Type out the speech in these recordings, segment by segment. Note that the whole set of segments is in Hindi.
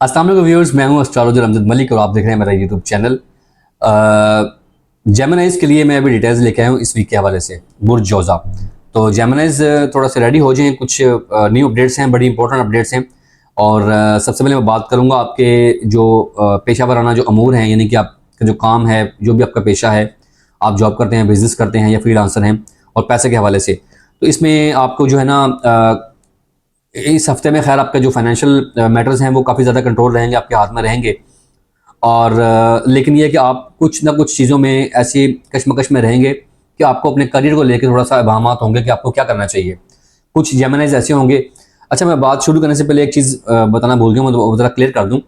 अस्सलाम वालेकुम व्यूअर्स, मैं हूं एस्ट्रोलॉजर अमजद मलिक और आप देख रहे हैं मेरा यूट्यूब चैनल। जेमिनाइज के लिए मैं अभी डिटेल्स लेके आया हूं इस वीक के हवाले से, बुर्ज जोज़ा। तो जेमिनाइज थोड़ा सा रेडी हो जाएं, कुछ न्यू अपडेट्स हैं, बड़ी इंपॉर्टेंट अपडेट्स हैं। और सबसे पहले मैं बात करूंगा आपके जो पेशा वराना जो अमूर हैं, यानी कि आपका जो काम है, जो भी आपका पेशा है, आप जॉब करते हैं, बिजनेस करते हैं या फ्रीलांसर हैं, और पैसे के हवाले से। तो इसमें आपको जो है ना इस हफ्ते में खैर आपका जो फाइनेंशियल मैटर्स हैं वो काफ़ी ज़्यादा कंट्रोल रहेंगे, आपके हाथ में रहेंगे। और लेकिन ये है कि आप कुछ ना कुछ चीज़ों में ऐसी कश्मकश में रहेंगे कि आपको अपने करियर को लेकर थोड़ा सा अहमात होंगे कि आपको क्या करना चाहिए। कुछ जेमिनाइज ऐसे होंगे। अच्छा, मैं बात शुरू करने से पहले एक चीज़ बताना भूल गया, मैं तो ज़रा क्लियर कर दूँ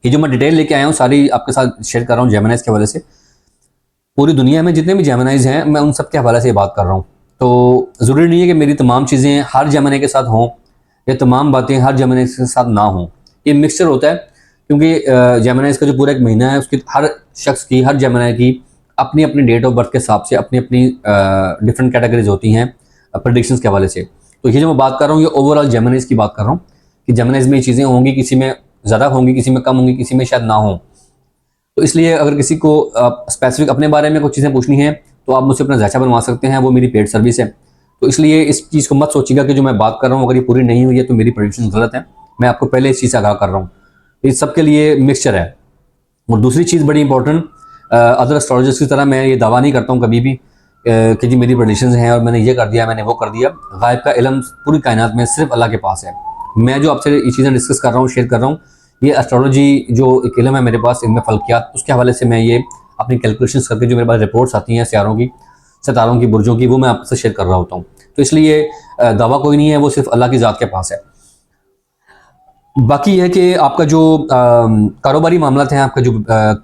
कि जो मैं डिटेल लेके आया हूँ सारी आपके साथ शेयर कर रहा हूँ जेमिनाइज के हवाले से। पूरी दुनिया में जितने भी जेमिनाइज हैं, मैं उन सब के हवाले से ये बात कर रहा हूँ। तो ज़रूरी नहीं है कि मेरी तमाम चीज़ें हर जेमिनाई के साथ हों या तमाम बातें हर जेमिनाई के साथ ना हों। ये मिक्सचर होता है, क्योंकि जेमिनाइज का जो पूरा एक महीना है, उसकी हर शख्स की, हर जेमिनाई की अपनी अपनी डेट ऑफ बर्थ के हिसाब से अपनी अपनी डिफरेंट कैटेगरीज होती हैं प्रेडिक्शंस के हवाले से। तो ये जो मैं बात कर रहा हूँ, ये ओवरऑल जेमिनाइज की बात कर रहा हूँ कि जेमिनाइज में ये चीज़ें होंगी, किसी में ज़्यादा होंगी, किसी में कम होंगी, किसी में शायद ना हों। तो इसलिए अगर किसी को स्पेसिफिक अपने बारे में कुछ चीज़ें पूछनी है तो आप मुझसे अपना जायचा बनवा सकते हैं, वो मेरी पेड सर्विस है। तो इसलिए इस चीज़ को मत सोचिएगा कि जो मैं बात कर रहा हूँ अगर ये पूरी नहीं हुई है तो मेरी प्रेडिक्शन गलत है। मैं आपको पहले इस चीज़ से आगाह कर रहा हूँ। इस सब के लिए मिक्सचर है। और दूसरी चीज़ बड़ी इंपॉर्टेंट, अदर एस्ट्रोलॉजर्स की तरह मैं ये दावा नहीं करता हूँ कभी भी कि जी मेरी प्रेडिक्शंस हैं और मैंने ये कर दिया, मैंने वो कर दिया। गायब का इल्म पूरी कायनात में सिर्फ अल्लाह के पास है। मैं जो आपसे ये चीज़ें डिस्कस कर रहा हूँ, शेयर कर रहा हूँ, ये एस्ट्रोलॉजी जो एक इल्म है मेरे पास, इनमें फल्कियात, उसके हवाले से मैं ये अपनी कैलकुलेशंस करके जो मेरे पास रिपोर्ट्स आती हैं सियारों की, सितारों की, बुर्जों की, वो मैं आपसे शेयर कर रहा होता हूँ। तो इसलिए दावा कोई नहीं है, वो सिर्फ अल्लाह की ज़ात के पास है। बाकी यह है कि आपका जो कारोबारी मामला हैं, आपका जो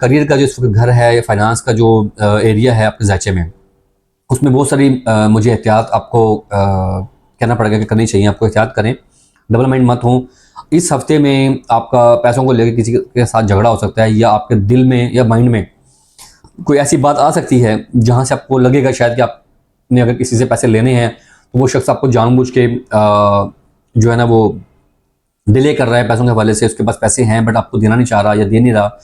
करियर का जो घर है या फाइनेंस का जो एरिया है आपके ज़ायचे में, उसमें बहुत सारी मुझे एहतियात आपको कहना पड़ेगा कि करनी चाहिए। आपको एहतियात करें, डबल माइंड मत हों। इस हफ्ते में आपका पैसों को लेकर किसी के साथ झगड़ा हो सकता है, या आपके दिल में या माइंड में कोई ऐसी बात आ सकती है जहाँ से आपको लगेगा शायद कि आपने अगर किसी से पैसे लेने हैं तो वो शख्स आपको जानबूझ के जो है ना वो डिले कर रहा है पैसों के हवाले से। उसके पास पैसे हैं बट आपको देना नहीं चाह रहा या दे नहीं रहा।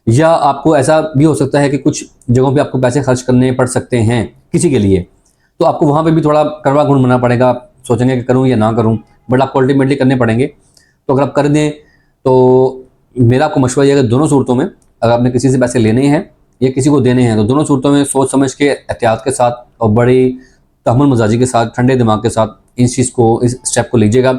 या आपको ऐसा भी हो सकता है कि कुछ जगहों पे आपको पैसे खर्च करने पड़ सकते हैं किसी के लिए, तो आपको वहाँ पे भी थोड़ा कड़वा गुण बनना पड़ेगा। सोचेंगे कि करूँ या ना करूँ, बट आपको अल्टीमेटली करने पड़ेंगे। तो अगर आप कर दें तो मेरा आपको मशवरा ये है कि दोनों सूरतों में, अगर आपने किसी से पैसे लेने हैं या किसी को देने हैं, तो दोनों सूरतों में सोच समझ के, एहतियात के साथ और बड़ी तहम्मुल मजाजी के साथ, ठंडे दिमाग के साथ इस चीज़ को, इस स्टेप को लीजिएगा।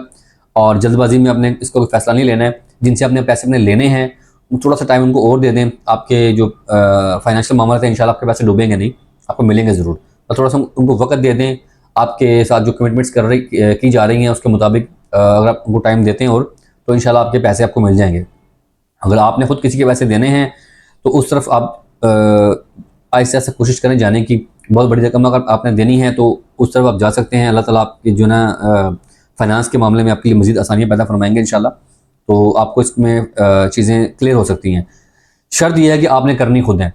और जल्दबाजी में अपने इसको कोई फैसला नहीं लेना है। जिनसे अपने पैसे अपने लेने हैं थोड़ा सा टाइम उनको और दे दें। आपके जो फाइनेंशियल मामला है, इंशाल्लाह आपके पैसे डूबेंगे नहीं, आपको मिलेंगे ज़रूर। और थोड़ा सा उनको वक्त दे दें। आपके साथ जो कमिटमेंट्स की जा रही हैं उसके मुताबिक अगर आप उनको टाइम देते हैं और, तो इंशाल्लाह आपके पैसे आपको मिल जाएंगे। अगर आपने खुद किसी के पैसे देने हैं तो उस तरफ आप आहिस्ता आहिस्ता कोशिश करें जाने की। बहुत बड़ी रकम अगर आपने देनी है तो उस तरफ आप जा सकते हैं। अल्लाह ताला आपकी जो ना फाइनेंस के मामले में आपके लिए मज़ीद आसानियाँ पैदा फरमाएंगे इंशाल्लाह। तो आपको इसमें चीज़ें क्लियर हो सकती हैं। शर्त यह है कि आपने करनी खुद है।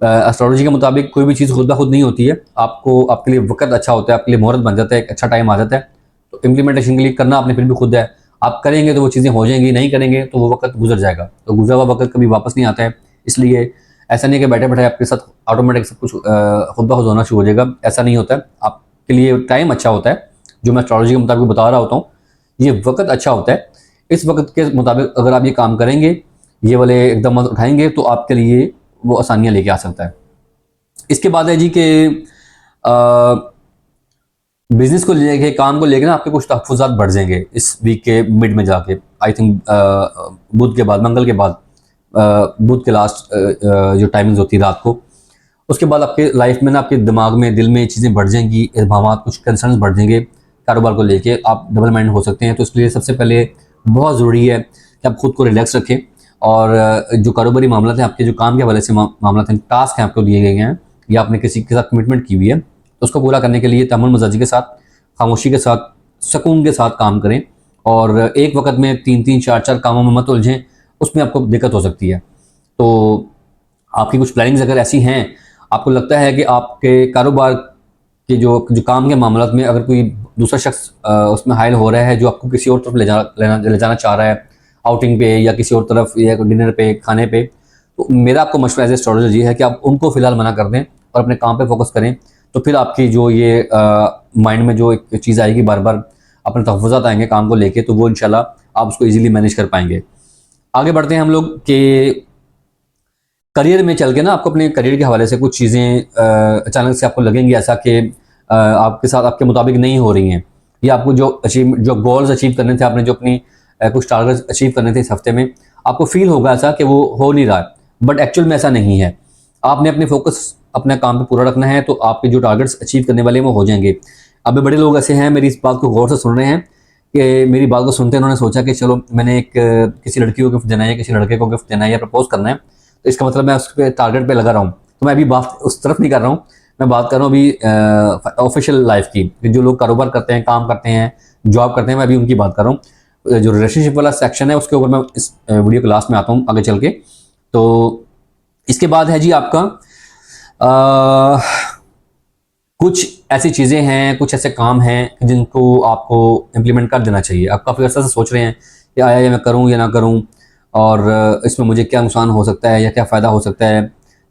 एस्ट्रोलॉजी के मुताबिक कोई भी चीज़ खुद ब खुद नहीं होती है। आपको, आपके लिए वक्त अच्छा होता है, आपके लिए मुहूर्त बन जाता है, एक अच्छा टाइम आ जाता है। तो इम्प्लीमेंटेशन के लिए करना आपने फिर भी खुद है। आप करेंगे तो वो चीज़ें हो जाएंगी, नहीं करेंगे तो वो वक्त गुजर जाएगा। तो गुजरा हुआ वक्त कभी वापस नहीं आता है। इसलिए ऐसा नहीं है कि बैठे बैठे आपके साथ ऑटोमेटिक सब कुछ खुद ब खुद होना शुरू हो जाएगा, ऐसा नहीं होता है। आपके लिए टाइम अच्छा होता है, जो मैं एस्ट्रोलॉजी के मुताबिक बता रहा होता हूँ, ये वक्त अच्छा होता है। इस वक्त के मुताबिक अगर आप ये काम करेंगे, ये वाले एकदम उठाएंगे, तो आपके लिए वो आसानियाँ लेके आ सकता है। इसके बाद है जी कि बिजनेस को लेके, काम को लेकर ना आपके कुछ तहफ़्फ़ुज़ात बढ़ जाएंगे इस वीक के मिड में जाके। आई थिंक बुध के बाद, मंगल के बाद, बुध के लास्ट जो टाइमिंग्स होती है रात को, उसके बाद आपके लाइफ में ना, आपके दिमाग में, दिल में चीज़ें बढ़ जाएंगी, इल्हामात, कुछ कंसर्न्स बढ़ जाएंगे। कारोबार को लेके आप डबल माइंड हो सकते हैं। तो इसके लिए सबसे पहले बहुत ज़रूरी है कि आप खुद को रिलैक्स रखें। और जो कारोबारी मामला हैं, आपके जो काम के हवाले से मामला हैं, टास्क हैं आपको दिए गए हैं, या आपने किसी के साथ कमिटमेंट की हुई है, तो उसको पूरा करने के लिए तअम्मुल मज़ाजी के साथ, खामोशी के साथ, सुकून के साथ काम करें। और एक वक्त में 3-3, 4-4 कामों में मत उलझें, उसमें आपको दिक्कत हो सकती है। तो आपकी कुछ प्लानिंग्स अगर ऐसी हैं, आपको लगता है कि आपके कारोबार के जो काम के मामलों में अगर कोई दूसरा शख्स उसमें हायल हो रहा है, जो आपको किसी और तरफ ले जाना चाह रहा है, आउटिंग पे या किसी और तरफ या डिनर पे, खाने पे, तो मेरा आपको मशवरा एज ए एस्ट्रोलॉजर ये है कि आप उनको फ़िलहाल मना कर दें और अपने काम पे फोकस करें। तो फिर आपकी जो ये माइंड में जो एक चीज़ आएगी, बार बार अपने तहफ़्फ़ुज़ात आएंगे काम को लेके, तो वो इंशाल्लाह आप उसको ईज़िली मैनेज कर पाएंगे। आगे बढ़ते हैं हम लोग कि करियर में चल के ना आपको अपने करियर के हवाले से कुछ चीज़ें अचानक से आपको लगेंगी ऐसा कि आपके साथ आपके मुताबिक नहीं हो रही हैं, या आपको जो गोल्स अचीव करने थे, आपने जो अपनी कुछ टारगेट्स अचीव करने थे इस हफ्ते में, आपको फील होगा ऐसा कि वो हो नहीं रहा है, बट एक्चुअल में ऐसा नहीं है। आपने अपने फोकस अपने काम पे पूरा रखना है, तो आपके जो टारगेट्स अचीव करने वाले हैं वो हो जाएंगे। अभी बड़े लोग ऐसे हैं, मेरी इस बात को गौर से सुन रहे हैं कि मेरी बात को सुनते उन्होंने सोचा कि चलो मैंने किसी लड़की को गिफ्ट देना है, किसी लड़के को गिफ्ट देना है या प्रपोज करना है, तो इसका मतलब मैं उसके टारगेट पे लगा रहा हूँ। तो मैं अभी बात उस तरफ नहीं कर रहा हूँ, मैं बात कर रहा हूँ अभी ऑफिशियल लाइफ की, जो लोग कारोबार करते हैं, काम करते हैं, जॉब करते हैं, मैं अभी उनकी बात कर रहा हूँ। जो रिलेशनशिप वाला सेक्शन है उसके ऊपर मैं इस वीडियो के लास्ट में आता हूँ आगे चल के। तो इसके बाद है जी आपका कुछ ऐसी चीज़ें हैं, कुछ ऐसे काम हैं जिनको आपको इम्प्लीमेंट कर देना चाहिए। आप काफ़ी अर्सा से सोच रहे हैं कि आया ये मैं करूं या ना करूं, और इसमें मुझे क्या नुकसान हो सकता है या क्या फ़ायदा हो सकता है।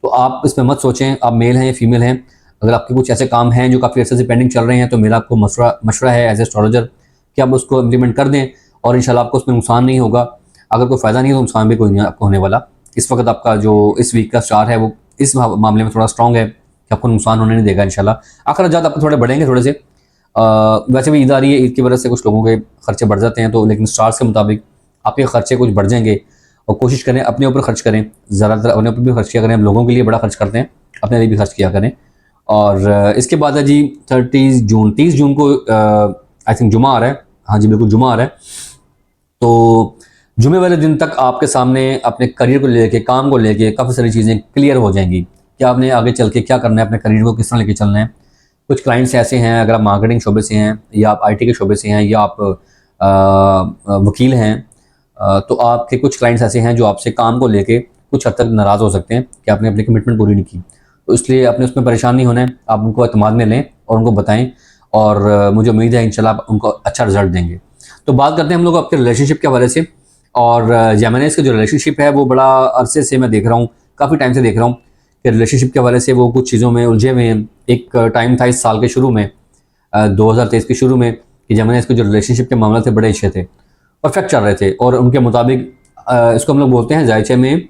तो आप इसमें मत सोचें, आप मेल हैं या फीमेल हैं, अगर आपके कुछ ऐसे काम हैं जो काफ़ी अर्से से पेंडिंग चल रहे हैं, तो मेरा आपको मशवरा है एज ए एस्ट्रोलॉजर कि आप उसको इम्प्लीमेंट कर दें और इंशाल्लाह आपको उसमें नुकसान नहीं होगा। अगर कोई फ़ायदा नहीं है तो नुकसान भी कोई नहीं आपको होने वाला। इस वक्त आपका जो इस वीक का स्टार है वो इस मामले में थोड़ा स्ट्रॉन्ग है कि आपको नुकसान होने नहीं देगा इंशाल्लाह। अखराजात आपको थोड़े बढ़ेंगे थोड़े से, वैसे भी ईद आ रही है, ईद की वजह से कुछ लोगों के खर्चे बढ़ जाते हैं, तो लेकिन स्टार्स के मुताबिक आपके खर्चे कुछ बढ़ जाएंगे। और कोशिश करें अपने ऊपर खर्च करें, ज़्यादातर अपने ऊपर भी खर्च किया करें। हम लोगों के लिए बड़ा खर्च करते हैं, अपने लिए भी खर्च किया करें। और इसके बाद है जी 30 जून को आई थिंक जुमा आ रहा है। हाँ जी बिल्कुल जुमा आ रहा है। तो जुमे वाले दिन तक आपके सामने अपने करियर को लेके, काम को लेके काफ़ी सारी चीज़ें क्लियर हो जाएंगी कि आपने आगे चल के क्या करना है, अपने करियर को किस तरह लेके चलना है। कुछ क्लाइंट्स ऐसे हैं, अगर आप मार्केटिंग शोबे से हैं या आप आईटी के शोबे से हैं या आप वकील हैं, तो आपके कुछ क्लाइंट्स ऐसे हैं जो आपसे काम को लेके कुछ हद तक नाराज़ हो सकते हैं कि आपने अपनी कमिटमेंट पूरी नहीं की। तो इसलिए आपने उसमें परेशान नहीं होना है, आप उनको एतमाद में लें और उनको बताएं, और मुझे उम्मीद है इंशाल्लाह आप उनको अच्छा रिजल्ट देंगे। तो बात करते हैं हम लोग आपके रिलेशनशिप के हवाले से। और जेमिनीज का जो रिलेशनशिप है वो बड़ा अरसे से मैं देख रहा हूँ, काफ़ी टाइम से देख रहा हूँ कि रिलेशनशिप के हवाले से वो कुछ चीज़ों में उलझे हुए हैं। एक टाइम था इस साल के शुरू में, 2023 के शुरू में, कि जेमिनीज के जो रिलेशनशिप के मामले थे बड़े अच्छे थे, परफेक्ट चल रहे थे, और उनके मुताबिक इसको हम लोग बोलते हैं जायचे में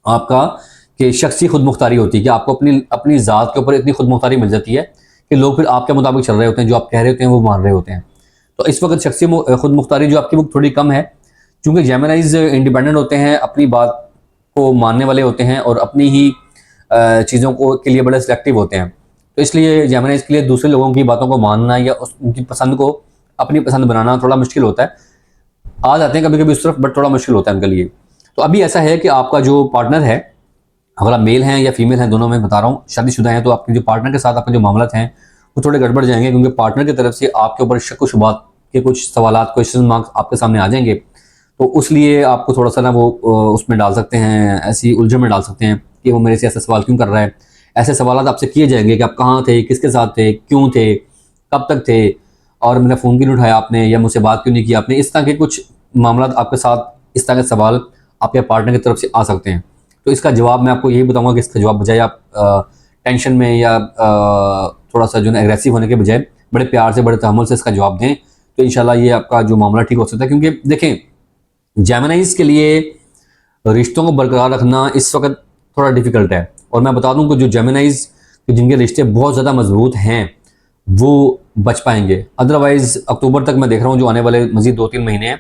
आपका कि शख्सी खुद मुख्तारी होती है, कि आपको अपनी ज़ात के ऊपर इतनी खुद मुख्तारी मिल जाती है कि लोग फिर आपके मुताबिक चल रहे होते हैं, जो आप कह रहे होते हैं वो मान रहे होते हैं। तो इस वक्त शख्सी खुद मुख्तारी जो आपकी वो थोड़ी कम है, क्योंकि जेमिनीज इंडिपेंडेंट होते हैं, अपनी बात को मानने वाले होते हैं और अपनी ही चीज़ों को के लिए बड़े सिलेक्टिव होते हैं। तो इसलिए जेमिनीज के लिए दूसरे लोगों की बातों को मानना या उनकी पसंद को अपनी पसंद बनाना थोड़ा मुश्किल होता है। आ जाते हैं कभी कभी उस तरफ, बट थोड़ा मुश्किल होता है उनके लिए। तो अभी ऐसा है कि आपका जो पार्टनर है, अगर आप मेल हैं या फीमेल हैं, दोनों में बता रहा हूँ, शादीशुदा हैं, तो आपके जो पार्टनर के साथ आपके जो मामला हैं वो थोड़े गड़बड़ जाएंगे, क्योंकि पार्टनर की तरफ से आपके ऊपर शक व शुबात के कुछ सवाल, क्वेश्चन मार्क्स आपके सामने आ जाएंगे। तो उसलिए आपको थोड़ा सा ना वो उसमें डाल सकते हैं, ऐसी उलझन में डाल सकते हैं कि वो मेरे से ऐसा सवाल क्यों कर रहा है। ऐसे सवाल आपसे किए जाएंगे कि आप कहाँ थे, किसके साथ थे, क्यों थे, कब तक थे, और मेरा फ़ोन क्यों नहीं उठाया आपने, या मुझसे बात क्यों नहीं की आपने। इस तरह के कुछ मामला आपके साथ, इस तरह के सवाल आपके पार्टनर की तरफ से आ सकते हैं। तो इसका जवाब मैं आपको यही बताऊंगा कि इसका जवाब बजाय आप टेंशन में या थोड़ा सा जो है एग्रेसिव होने के बजाय बड़े प्यार से, बड़े तहम्मुल से इसका जवाब दें, तो इंशाल्लाह ये आपका जो मामला ठीक हो सकता है। क्योंकि देखें, जेमिनीज के लिए रिश्तों को बरकरार रखना इस वक्त थोड़ा डिफ़िकल्ट है। और मैं बता दूं कि जो जेमिनीज जिनके रिश्ते बहुत ज़्यादा मजबूत हैं वो बच पाएंगे। अदरवाइज़ अक्टूबर तक मैं देख रहा हूँ, जो आने वाले मज़ीद 2-3 महीने हैं,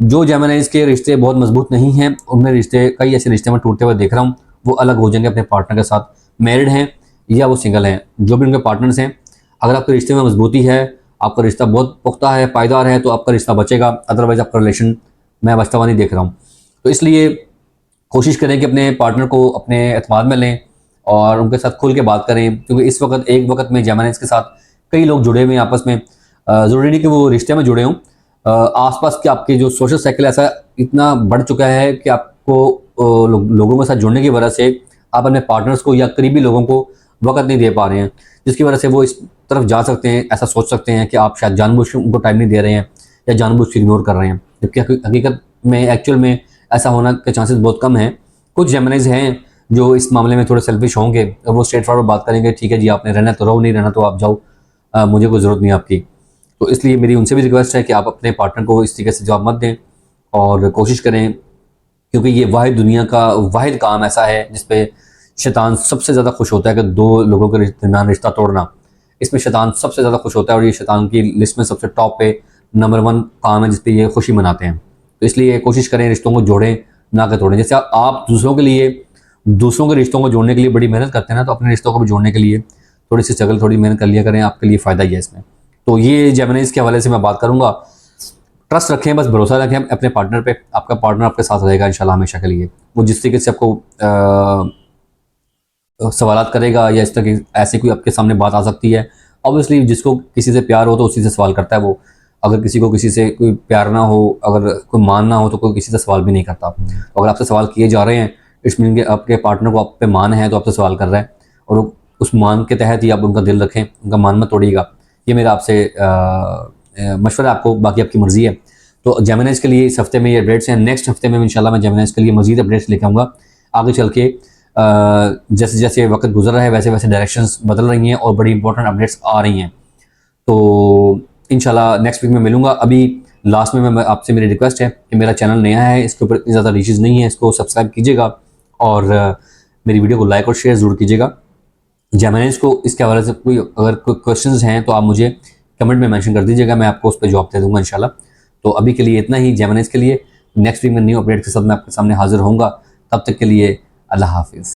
जो जेमिनीज के रिश्ते बहुत मजबूत नहीं हैं, उनमें रिश्ते, कई ऐसे रिश्ते में टूटते हुए देख रहा हूँ, वो अलग हो जाएंगे अपने पार्टनर के साथ, मैरिड हैं या वो सिंगल हैं, जो भी उनके पार्टनर्स हैं। अगर आपके रिश्ते में मजबूती है, आपका रिश्ता बहुत पुख्ता है, पायदार है, तो आपका रिश्ता बचेगा। अदरवाइज़ आपका रिलेशन मैं बचता हुआ नहीं देख रहा हूँ। तो इसलिए कोशिश करें कि अपने पार्टनर को अपने एतमाद में लें और उनके साथ खुल के बात करें, क्योंकि इस वक्त एक वक्त में जेमिनीज के साथ कई लोग जुड़े हुए हैं आपस में। ज़रूरी नहीं कि वो रिश्ते में जुड़े हों, आसपास के आपके जो सोशल साइकिल ऐसा इतना बढ़ चुका है कि आपको लोगों के साथ जुड़ने की वजह से आप अपने पार्टनर्स को या करीबी लोगों को वक्त नहीं दे पा रहे हैं, जिसकी वजह से वो इस तरफ जा सकते हैं, ऐसा सोच सकते हैं कि आप शायद जानबूझ के उनको टाइम नहीं दे रहे हैं या जानबूझ के इग्नोर कर रहे हैं, जबकि हकीकत में एक्चुअल में ऐसा होना के चांसेस बहुत कम हैं। कुछ जेमिनीज हैं जो इस मामले में थोड़े सेल्फिश होंगे और वो स्ट्रेट फॉरवर्ड बात करेंगे, ठीक है जी आपने रहना तो रहो, नहीं रहना तो आप जाओ, मुझे कोई ज़रूरत नहीं आपकी। तो इसलिए मेरी उनसे भी रिक्वेस्ट है कि आप अपने पार्टनर को इस तरीके से जवाब मत दें और कोशिश करें, क्योंकि ये वाहिद दुनिया का वाहिद काम ऐसा है जिसपे शैतान सबसे ज़्यादा खुश होता है कि दो लोगों के दरमियान रिश्ता तोड़ना। इसमें शैतान सबसे ज़्यादा खुश होता है और ये शैतान की लिस्ट में सबसे टॉप पे नंबर 1 काम है जिसपे ये खुशी मनाते हैं। तो इसलिए कोशिश करें रिश्तों को जोड़ें, ना कि तोड़ें। जैसे आप दूसरों के रिश्तों को जोड़ने के लिए बड़ी मेहनत करते हैं ना, तो अपने रिश्तों को भी जोड़ने के लिए थोड़ी सी स्ट्रगल, थोड़ी मेहनत कर लिया करें, आपके लिए फ़ायदा ही है इसमें। तो ये जेमिनीज़ के हवाले से मैं बात करूँगा। ट्रस्ट रखें, बस भरोसा रखें अपने पार्टनर पे, आपका पार्टनर आपके साथ रहेगा इंशाल्लाह हमेशा के लिए। वो जिस तरीके से आपको सवालात करेगा या इस तरह की ऐसी कोई आपके सामने बात आ सकती है, ऑब्वियसली जिसको किसी से प्यार हो तो उसी से सवाल करता है वो। अगर किसी को किसी से कोई प्यार ना हो, अगर कोई मान ना हो, तो कोई किसी से सवाल भी नहीं करता। तो अगर आपसे सवाल किए जा रहे हैं, इट्स मीन कि आपके पार्टनर को आप पे मान है तो आपसे सवाल कर रहा है, और उस मान के तहत ही आप उनका दिल रखें, उनका मान मत तोड़िएगा। ये मेरा आपसे मशवरा, आपको बाकी आपकी मर्ज़ी है। तो जेमिनीज़ के लिए इस हफ्ते में ये अपडेट्स हैं। नेक्स्ट हफ्ते में इंशाल्लाह मैं जेमिनीज़ के लिए मज़ीद अपडेट्स लेकर आऊँगा। आगे चल के जैसे जैसे वक्त गुजर रहा है वैसे वैसे डायरेक्शंस बदल रही हैं और बड़ी इंपॉर्टेंट अपडेट्स आ रही हैं। तो इंशाल्लाह नेक्स्ट वीक में मिलूँगा। अभी लास्ट में मैं आपसे मेरी रिक्वेस्ट है कि मेरा चैनल नया है, इसके ऊपर इतनी ज़्यादा रीचेज़ नहीं है, इसको सब्सक्राइब कीजिएगा और मेरी वीडियो को लाइक और शेयर ज़रूर कीजिएगा। जेमिनीज़ को इसके हवाले से अगर कोई क्वेश्चंस हैं तो आप मुझे कमेंट में मेंशन कर दीजिएगा, मैं आपको उस पर जवाब दे दूँगा इंशाल्लाह। तो अभी के लिए इतना ही जेमिनीज़ के लिए। नेक्स्ट वीक में न्यू अपडेट के साथ मैं आपके सामने हाज़िर होऊंगा। तब तक के लिए अल्लाह हाफ़िज़।